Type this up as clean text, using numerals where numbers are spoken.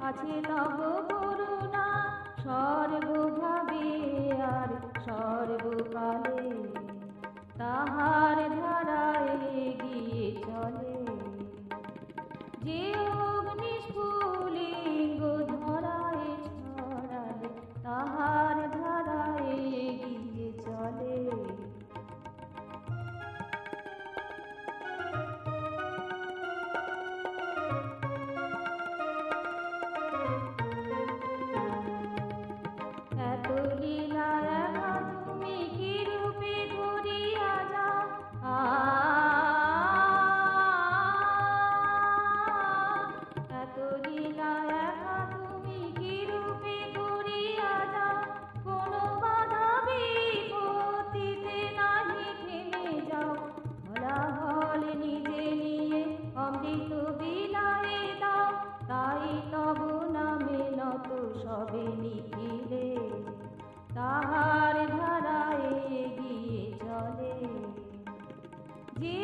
আছে তব করুণা সর্বভাবে আর সর্বকালে, তাহার ধারায় এগিয়ে চলে। যে অগ্নি স্ফুলিঙ্গ ধরায় ছড়ালে, তাহার ধারায় এগিয়ে চলে। এত লীলা একা তুমি কি রূপে ধরিয়া যাও, এত লীলা একা তুমি কি রূপে ধরিয়া যাও, কোনো বাধা বিপত্তিতে নাহি থেমে যাও। হলাহল নিজে নিয়ে অমৃত বিলায়ে দাও, তাই তব নামে নত সবে নিখিলে, তাহার ধারায় এগিয়ে চলে। যে